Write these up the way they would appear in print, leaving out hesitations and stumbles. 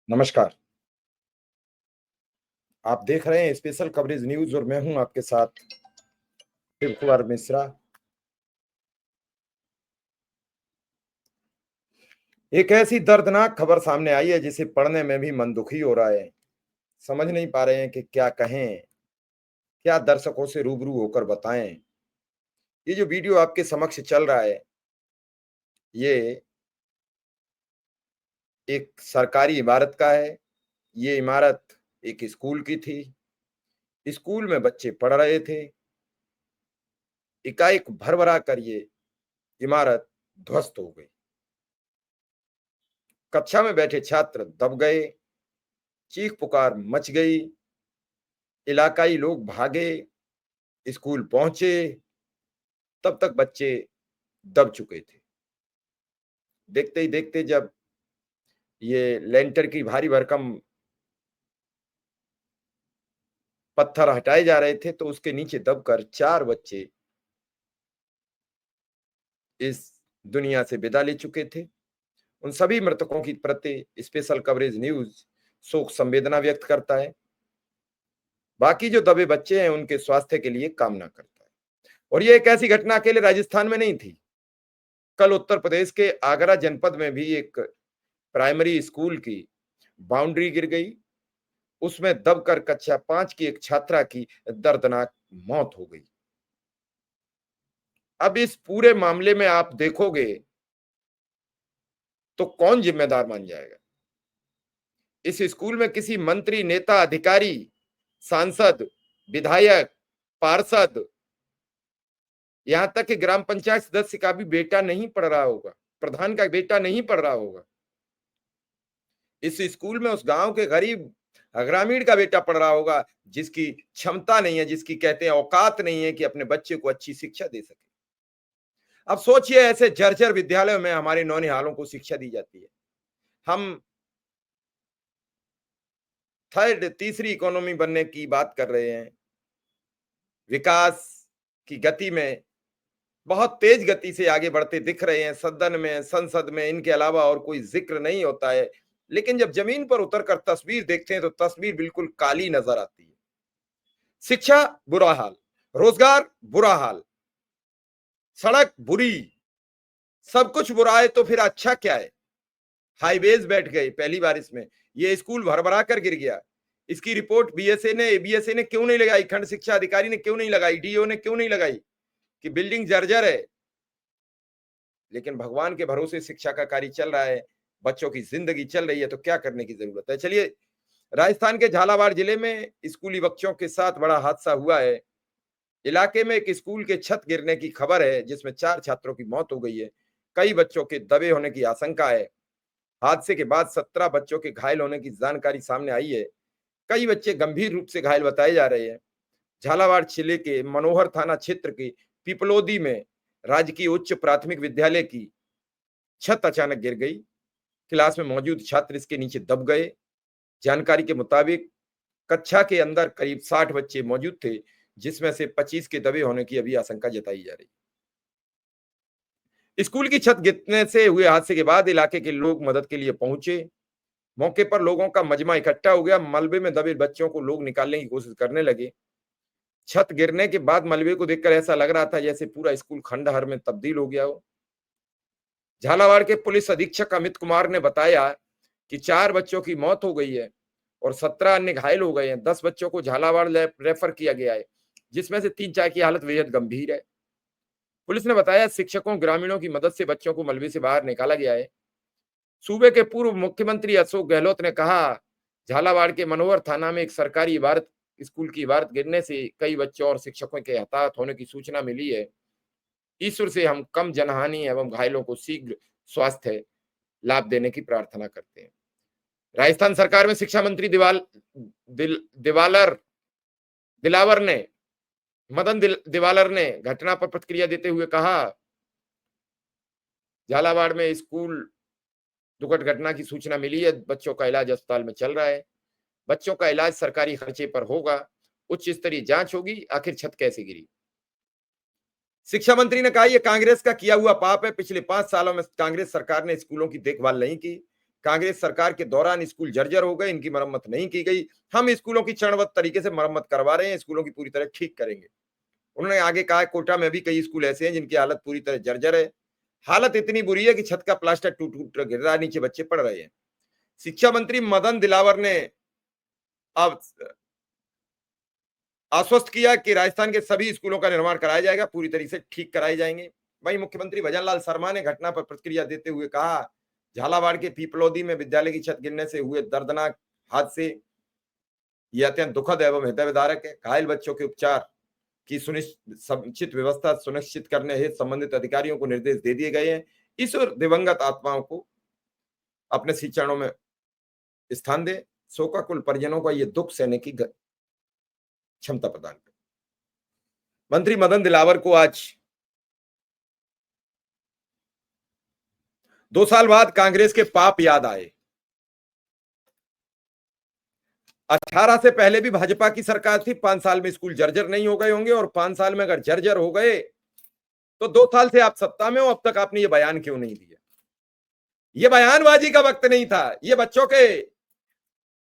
नमस्कार। आप देख रहे हैं स्पेशल कवरेज न्यूज़ और मैं हूं आपके साथ शिव कुमार मिश्रा। एक ऐसी दर्दनाक खबर सामने आई है जिसे पढ़ने में भी मन दुखी हो रहा है। समझ नहीं पा रहे हैं कि क्या कहें, क्या दर्शकों से रूबरू होकर बताएं। ये जो वीडियो आपके समक्ष चल रहा है, ये एक सरकारी इमारत का है। ये इमारत एक स्कूल की थी। स्कूल में बच्चे पढ़ रहे थे। एकाएक भरभरा कर ये इमारत ध्वस्त हो गई। कक्षा में बैठे छात्र दब गए, चीख पुकार मच गई। इलाकाई लोग भागे, स्कूल पहुंचे, तब तक बच्चे दब चुके थे। देखते ही देखते जब ये लेंटर की भारी भरकम पत्थर हटाए जा रहे थे तो उसके नीचे दबकर 4 बच्चे इस दुनिया से विदा ले चुके थे। उन सभी मृतकों की प्रति स्पेशल कवरेज न्यूज़ शोक संवेदना व्यक्त करता है। बाकी जो दबे बच्चे हैं उनके स्वास्थ्य के लिए कामना करता है। और ये एक ऐसी घटना अकेले राजस्थान में नहीं थी। कल उत्तर प्रदेश के आगरा जनपद में भी एक प्राइमरी स्कूल की बाउंड्री गिर गई। उसमें दबकर कक्षा 5 की एक छात्रा की दर्दनाक मौत हो गई। अब इस पूरे मामले में आप देखोगे तो कौन जिम्मेदार मान जाएगा? इस स्कूल में किसी मंत्री, नेता, अधिकारी, सांसद, विधायक, पार्षद, यहां तक कि ग्राम पंचायत सदस्य का भी बेटा नहीं पढ़ रहा होगा, प्रधान का बेटा नहीं पढ़ रहा होगा। इस स्कूल में उस गांव के गरीब ग्रामीण का बेटा पढ़ रहा होगा जिसकी क्षमता नहीं है, जिसकी कहते हैं औकात नहीं है कि अपने बच्चे को अच्छी शिक्षा दे सके। अब सोचिए ऐसे जर्जर विद्यालयों में हमारे नौनिहालों को शिक्षा दी जाती है। हम तीसरी इकोनॉमी बनने की बात कर रहे हैं। विकास की गति में बहुत तेज गति से आगे बढ़ते दिख रहे हैं। सदन में, संसद में इनके अलावा और कोई जिक्र नहीं होता है। लेकिन जब जमीन पर उतरकर तस्वीर देखते हैं तो तस्वीर बिल्कुल काली नजर आती है। शिक्षा बुरा हाल, रोजगार बुरा हाल, सड़क बुरी, सब कुछ बुरा है तो फिर अच्छा क्या है? हाईवेज बैठ गए पहली बार इसमें। ये स्कूल भरभरा कर गिर गया। इसकी रिपोर्ट बीएसए ने, एबीएसए ने क्यों नहीं लगाई? खंड शिक्षा अधिकारी ने क्यों नहीं लगाई? डीओ ने क्यों नहीं लगाई कि बिल्डिंग जर्जर है? लेकिन भगवान के भरोसे शिक्षा का कार्य चल रहा है, बच्चों की जिंदगी चल रही है, तो क्या करने की जरूरत है? चलिए, राजस्थान के झालावाड़ जिले में स्कूली बच्चों के साथ बड़ा हादसा हुआ है। इलाके में एक स्कूल के छत गिरने की खबर है जिसमें 4 छात्रों की मौत हो गई है। कई बच्चों के दबे होने की आशंका है। हादसे के बाद 17 बच्चों के घायल होने की जानकारी सामने आई है। कई बच्चे गंभीर रूप से घायल बताए जा रहे हैं। झालावाड़ जिले के मनोहर थाना क्षेत्र के पिपलोदी में राजकीय उच्च प्राथमिक विद्यालय की छत अचानक गिर गई। क्लास में मौजूद छात्र इसके नीचे दब गए। जानकारी के मुताबिक कक्षा के अंदर करीब 60 बच्चे मौजूद थे, जिसमें से 25 के दबे होने की अभी आशंका जताई जा रही है। स्कूल की छत गिरने से हुए हादसे के बाद इलाके के लोग मदद के लिए पहुंचे। मौके पर लोगों का मजमा इकट्ठा हो गया। मलबे में दबे बच्चों को लोग निकालने की कोशिश करने लगे। छत गिरने के बाद मलबे को देखकर ऐसा लग रहा था जैसे पूरा स्कूल खंडहर में तब्दील हो गया हो। झालावाड़ के पुलिस अधीक्षक अमित कुमार ने बताया कि 4 बच्चों की मौत हो गई है और 17 अन्य घायल हो गए हैं। 10 बच्चों को झालावाड़ रेफर किया गया है, जिसमें से 3-4 की हालत बेहद गंभीर है। पुलिस ने बताया शिक्षकों, ग्रामीणों की मदद से बच्चों को मलबे से बाहर निकाला गया है। सूबे के पूर्व मुख्यमंत्री अशोक गहलोत ने कहा, झालावाड़ के मनोहर थाना में एक सरकारी इमारत स्कूल की इमारत गिरने से कई बच्चों और शिक्षकों के हताहत होने की सूचना मिली है। ईश्वर से हम कम जनहानि एवं घायलों को शीघ्र स्वास्थ्य लाभ देने की प्रार्थना करते हैं। राजस्थान सरकार में शिक्षा मंत्री दिवालर दिलावर ने दिवालर ने घटना पर प्रतिक्रिया देते हुए कहा, झालावाड़ में स्कूल दुर्घटना घटना की सूचना मिली है। बच्चों का इलाज अस्पताल में चल रहा है। बच्चों का इलाज सरकारी खर्चे पर होगा। उच्च स्तरीय जांच होगी, आखिर छत कैसे गिरी। शिक्षा मंत्री ने कहा, यह कांग्रेस का किया हुआ पाप है। पिछले 5 सालों में कांग्रेस सरकार ने स्कूलों की देखभाल नहीं की। कांग्रेस सरकार के दौरान स्कूल जर्जर हो गए, इनकी मरम्मत नहीं की गई। हम स्कूलों की चरणबद्ध तरीके से मरम्मत करवा रहे हैं, स्कूलों की पूरी तरह ठीक करेंगे। उन्होंने आगे कहा कोटा में भी कई स्कूल ऐसे हैं जिनकी हालत पूरी तरह जर्जर है। हालत इतनी बुरी है कि छत का प्लास्टर टूट टूट गिर रहा है, नीचे बच्चे पढ़ रहे हैं। शिक्षा मंत्री मदन दिलावर ने अब आश्वस्त किया कि राजस्थान के सभी स्कूलों का निर्माण कराया जाएगा, पूरी तरीके से ठीक कराए जाएंगे। वहीं मुख्यमंत्री भजनलाल शर्मा ने घटना पर प्रतिक्रिया देते हुए कहा, झालावाड़ के पीपलोदी में विद्यालय की छत गिरने से हुए दर्दनाक हादसे ये अत्यंत दुखद एवं हृदयविदारक है। घायल बच्चों के उपचार की समुचित व्यवस्था सुनिश्चित करने हेतु संबंधित अधिकारियों को निर्देश दे दिए गए हैं। ईश्वर दिवंगत आत्माओं को अपने श्री चरणों में स्थान दे, शोकाकुल परिजनों का ये दुख सहने की क्षमता प्रदान करे। मंत्री मदन दिलावर को आज 2 साल बाद कांग्रेस के पाप याद आए। 18 से पहले भी भाजपा की सरकार थी, 5 साल में स्कूल जर्जर नहीं हो गए होंगे, और 5 साल में अगर जर्जर हो गए तो 2 साल से आप सत्ता में हो, अब तक आपने ये बयान क्यों नहीं दिया? ये बयानबाजी का वक्त नहीं था, ये बच्चों के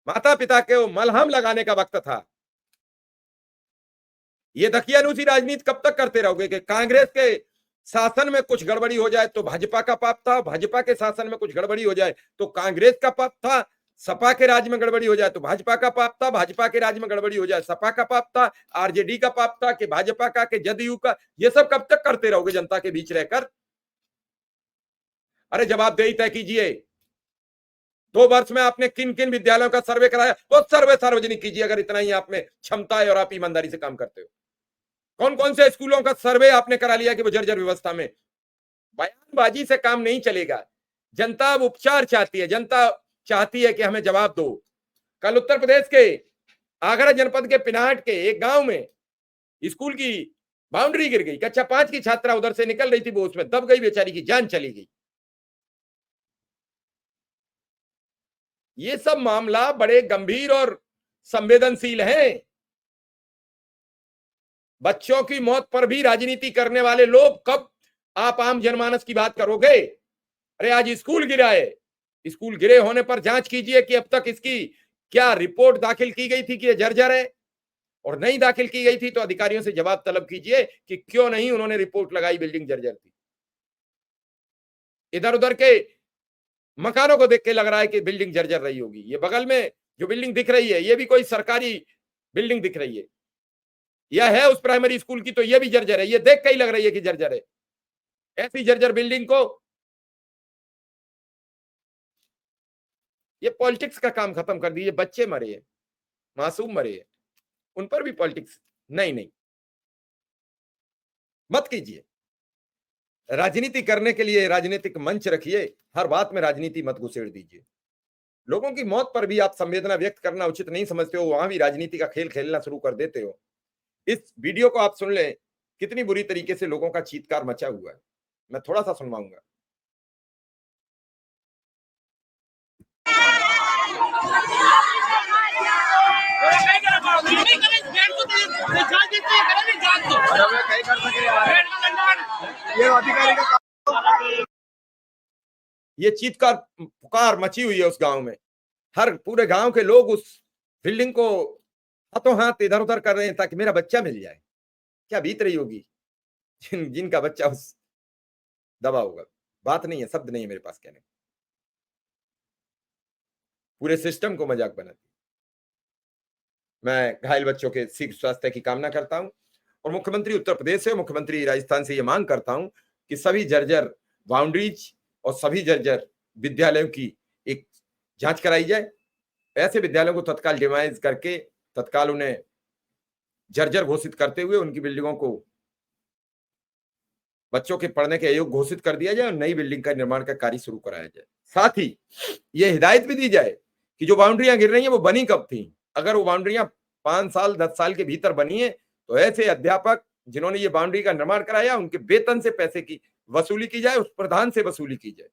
माता पिता के मलहम लगाने का वक्त था। ये दकियानूसी राजनीति कब तक करते रहोगे कि कांग्रेस के शासन में कुछ गड़बड़ी हो जाए तो भाजपा का पाप था, भाजपा के शासन में कुछ गड़बड़ी हो जाए तो कांग्रेस का पाप था, सपा के राज में गड़बड़ी हो जाए तो भाजपा का पाप था, भाजपा के राज में गड़बड़ी हो जाए सपा का पाप था, आरजेडी का पाप था कि भाजपा का कि जदयू का? ये सब कब तक करते रहोगे जनता के बीच रहकर? अरे जवाबदेही तय कीजिए। 2 वर्ष में आपने किन किन विद्यालयों का सर्वे कराया, वो सर्वे सार्वजनिक कीजिए अगर इतना ही आप में क्षमता है और आप ईमानदारी से काम करते हो। कौन कौन से स्कूलों का सर्वे आपने करा लिया कि वो जर्जर व्यवस्था में? बयानबाजी से काम नहीं चलेगा। जनता अब उपचार चाहती है, जनता चाहती है कि हमें जवाब दो। कल उत्तर प्रदेश के आगरा जनपद के पिनाहट के एक गांव में स्कूल की बाउंड्री गिर गई, कक्षा 5 की छात्रा उधर से निकल रही थी, वो उसमें दब गई, बेचारी की जान चली गई। ये सब मामला बड़े गंभीर और संवेदनशील है। बच्चों की मौत पर भी राजनीति करने वाले लोग कब आप आम जनमानस की बात करोगे? अरे आज स्कूल गिरा है, स्कूल गिरे होने पर जांच कीजिए कि अब तक इसकी क्या रिपोर्ट दाखिल की गई थी कि यह जर्जर है, और नहीं दाखिल की गई थी तो अधिकारियों से जवाब तलब कीजिए कि क्यों नहीं उन्होंने रिपोर्ट लगाई, बिल्डिंग जर्जर थी। इधर उधर के मकानों को देख के लग रहा है कि बिल्डिंग जर्जर रही होगी। ये बगल में जो बिल्डिंग दिख रही है ये भी कोई सरकारी बिल्डिंग दिख रही है, यह है उस प्राइमरी स्कूल की, तो ये भी जर्जर है, ये देख के ही लग रही है कि जर्जर है। ऐसी जर्जर बिल्डिंग को ये पॉलिटिक्स का काम खत्म कर दीजिए। बच्चे मरे हैं, मासूम मरे हैं, उन पर भी पॉलिटिक्स नहीं मत कीजिए। राजनीति करने के लिए राजनीतिक मंच रखिए, हर बात में राजनीति मत घुसेड़ दीजिए। लोगों की मौत पर भी आप संवेदना व्यक्त करना उचित नहीं समझते हो, वहां भी राजनीति का खेल खेलना शुरू कर देते हो। इस वीडियो को आप सुन लें, कितनी बुरी तरीके से लोगों का चीत्कार मचा हुआ है। मैं थोड़ा सा सुनवाऊंगा। ये चीत्कार पुकार मची हुई है उस गांव में। हर पूरे गांव के लोग उस बिल्डिंग को हाथों हाथ इधर उधर कर रहे हैं ताकि मेरा बच्चा मिल जाए। क्या बीत रही होगी जिनका बच्चा उस दबा होगा। बात नहीं है, शब्द नहीं है मेरे पास कहने। पूरे सिस्टम को मजाक बनाती। मैं घायल बच्चों के शीघ्र स्वास्थ्य की कामना करता हूं और मुख्यमंत्री उत्तर प्रदेश से, मुख्यमंत्री राजस्थान से यह मांग करता हूं कि सभी जर्जर बाउंड्रीज और सभी जर्जर विद्यालयों की एक जांच कराई जाए। ऐसे विद्यालयों को तत्काल डिमाइज करके तत्काल उन्हें जर्जर घोषित करते हुए उनकी बिल्डिंगों को बच्चों के पढ़ने के अयोग्य घोषित कर दिया जाए और नई बिल्डिंग का निर्माण का कार्य शुरू कराया जाए। साथ ही यह हिदायत भी दी जाए कि जो बाउंड्रियां गिर रही हैं वो बनी कब थी। अगर वो बाउंड्रियां 5 साल 10 साल के भीतर बनी है तो ऐसे अध्यापक जिन्होंने ये बाउंड्री का निर्माण कराया उनके वेतन से पैसे की वसूली की जाए, उस प्रधान से वसूली की जाए।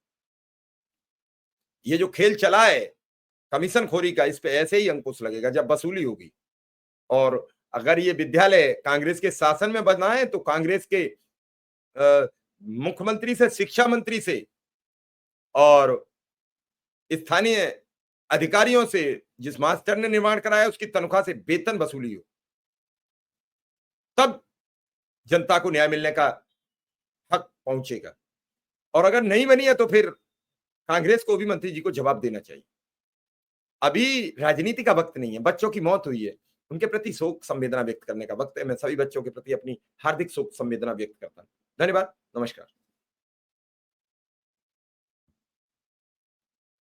ये जो खेल चला है कमीशन खोरी का, इस पे ऐसे ही अंकुश लगेगा जब वसूली होगी। और अगर ये विद्यालय कांग्रेस के शासन में बना है तो कांग्रेस के मुख्यमंत्री से, शिक्षा मंत्री से और स्थानीय अधिकारियों से, जिस मास्टर ने निर्माण कराया उसकी तनख्वाह से वेतन वसूली हो, तब जनता को न्याय मिलने का हक पहुंचेगा। और अगर नहीं बनी है तो फिर कांग्रेस को भी मंत्री जी को जवाब देना चाहिए। अभी राजनीति का वक्त नहीं है, बच्चों की मौत हुई है, उनके प्रति शोक संवेदना व्यक्त करने का वक्त है। मैं सभी बच्चों के प्रति अपनी हार्दिक शोक संवेदना व्यक्त करता हूं। धन्यवाद, नमस्कार।